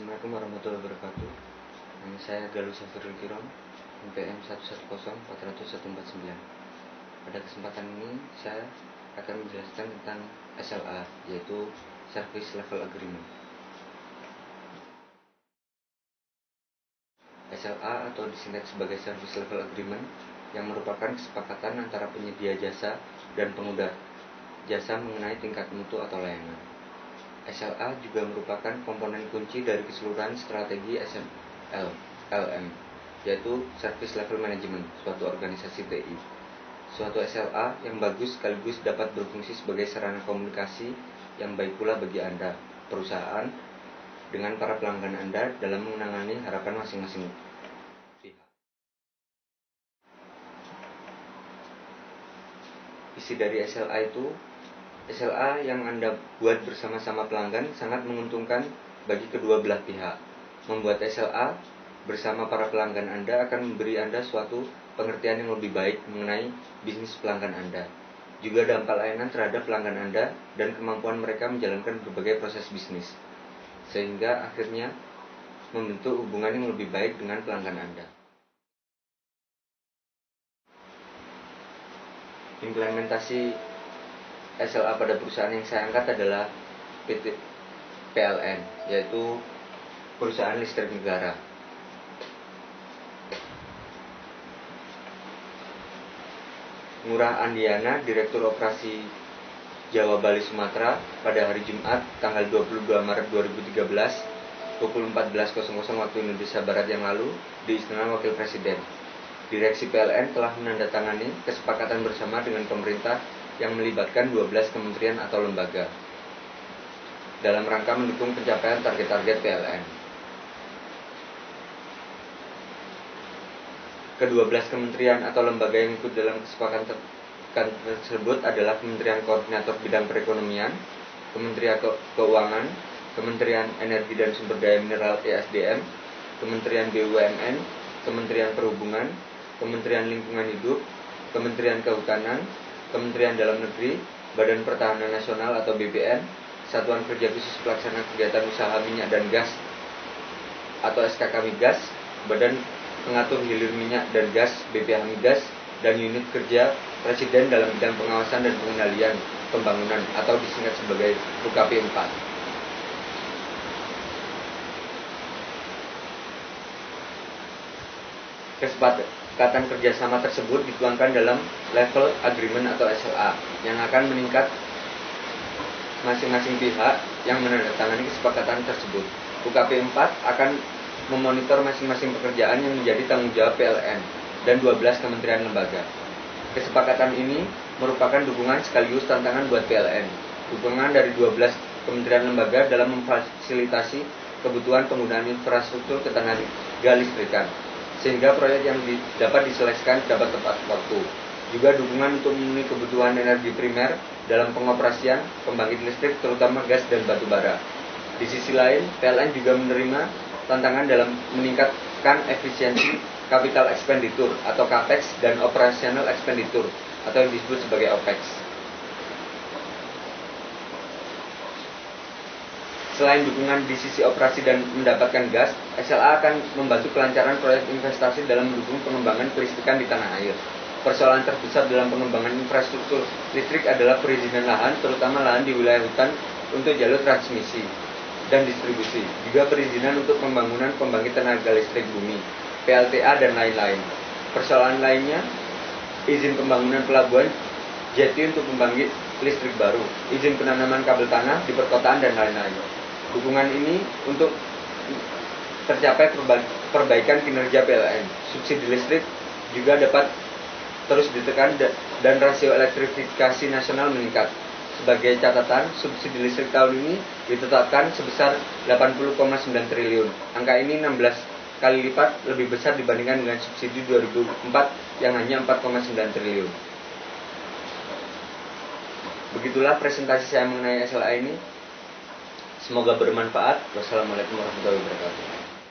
Assalamualaikum warahmatullahi wabarakatuh. Nama saya Galuh Safirul Kiron, NPM 110404149. Pada kesempatan ini saya akan menjelaskan tentang SLA, yaitu Service Level Agreement. SLA atau disingkat sebagai Service Level Agreement yang merupakan kesepakatan antara penyedia jasa dan pengguna jasa mengenai tingkat mutu atau layanan. SLA juga merupakan komponen kunci dari keseluruhan strategi SLM, yaitu Service Level Management, suatu organisasi TI. Suatu SLA yang bagus sekaligus dapat berfungsi sebagai sarana komunikasi yang baik pula bagi Anda, perusahaan, dengan para pelanggan Anda dalam menangani harapan masing-masing pihak. Isi dari SLA itu, SLA yang Anda buat bersama-sama pelanggan sangat menguntungkan bagi kedua belah pihak. Membuat SLA bersama para pelanggan Anda akan memberi Anda suatu pengertian yang lebih baik mengenai bisnis pelanggan Anda. Juga dampak layanan terhadap pelanggan Anda dan kemampuan mereka menjalankan berbagai proses bisnis. Sehingga akhirnya membentuk hubungan yang lebih baik dengan pelanggan Anda. Implementasi SLA pada perusahaan yang saya angkat adalah PT PLN, yaitu Perusahaan Listrik Negara. Ngurah Andiana, Direktur Operasi Jawa Bali Sumatera, pada hari Jumat tanggal 22 Maret 2013 pukul 14.00 waktu Indonesia Barat yang lalu di Istana Wakil Presiden. Direksi PLN telah menandatangani kesepakatan bersama dengan pemerintah yang melibatkan 12 kementerian atau lembaga dalam rangka mendukung pencapaian target-target PLN. Ke-12 kementerian atau lembaga yang ikut dalam kesepakatan tersebut adalah Kementerian Koordinator Bidang Perekonomian, Kementerian Keuangan, Kementerian Energi dan Sumber Daya Mineral (ESDM), Kementerian BUMN, Kementerian Perhubungan, Kementerian Lingkungan Hidup, Kementerian Kehutanan, Kementerian Dalam Negeri, Badan Pertahanan Nasional atau BPN, Satuan Kerja Khusus Pelaksana Kegiatan Usaha Minyak dan Gas atau SKK Migas, Badan Pengatur Hilir Minyak dan Gas BPH Migas, dan Unit Kerja Presiden dalam bidang pengawasan dan pengendalian pembangunan atau disingkat sebagai UKP 4. Kesepakatan kerjasama tersebut dituangkan dalam level agreement atau SLA yang akan meningkat masing-masing pihak yang menandatangani kesepakatan tersebut. UKP 4 akan memonitor masing-masing pekerjaan yang menjadi tanggung jawab PLN dan 12 kementerian lembaga. Kesepakatan ini merupakan dukungan sekaligus tantangan buat PLN. Dukungan dari 12 kementerian lembaga dalam memfasilitasi kebutuhan penggunaan infrastruktur ketenaga listrikan, sehingga proyek yang dapat diselesaikan dapat tepat waktu. Juga dukungan untuk memenuhi kebutuhan energi primer dalam pengoperasian pembangkit listrik terutama gas dan batu bara. Di sisi lain, PLN juga menerima tantangan dalam meningkatkan efisiensi capital expenditure atau CAPEX dan operational expenditure atau yang disebut sebagai OPEX. Selain dukungan di sisi operasi dan mendapatkan gas, SLA akan membantu kelancaran proyek investasi dalam mendukung pengembangan kelistrikan di tanah air. Persoalan terbesar dalam pengembangan infrastruktur listrik adalah perizinan lahan, terutama lahan di wilayah hutan untuk jalur transmisi dan distribusi. Juga perizinan untuk pembangunan pembangkit tenaga listrik bumi, PLTA, dan lain-lain. Persoalan lainnya, izin pembangunan pelabuhan jeti untuk pembangkit listrik baru, izin penanaman kabel tanah di perkotaan, dan lain-lain. Dukungan ini untuk tercapai perbaikan kinerja PLN. Subsidi listrik juga dapat terus ditekan dan rasio elektrifikasi nasional meningkat. Sebagai catatan, subsidi listrik tahun ini ditetapkan sebesar 80,9 triliun. Angka ini 16 kali lipat lebih besar dibandingkan dengan subsidi 2004 yang hanya 4,9 triliun. Begitulah presentasi saya mengenai SLA ini. Semoga bermanfaat. Wassalamualaikum warahmatullahi wabarakatuh.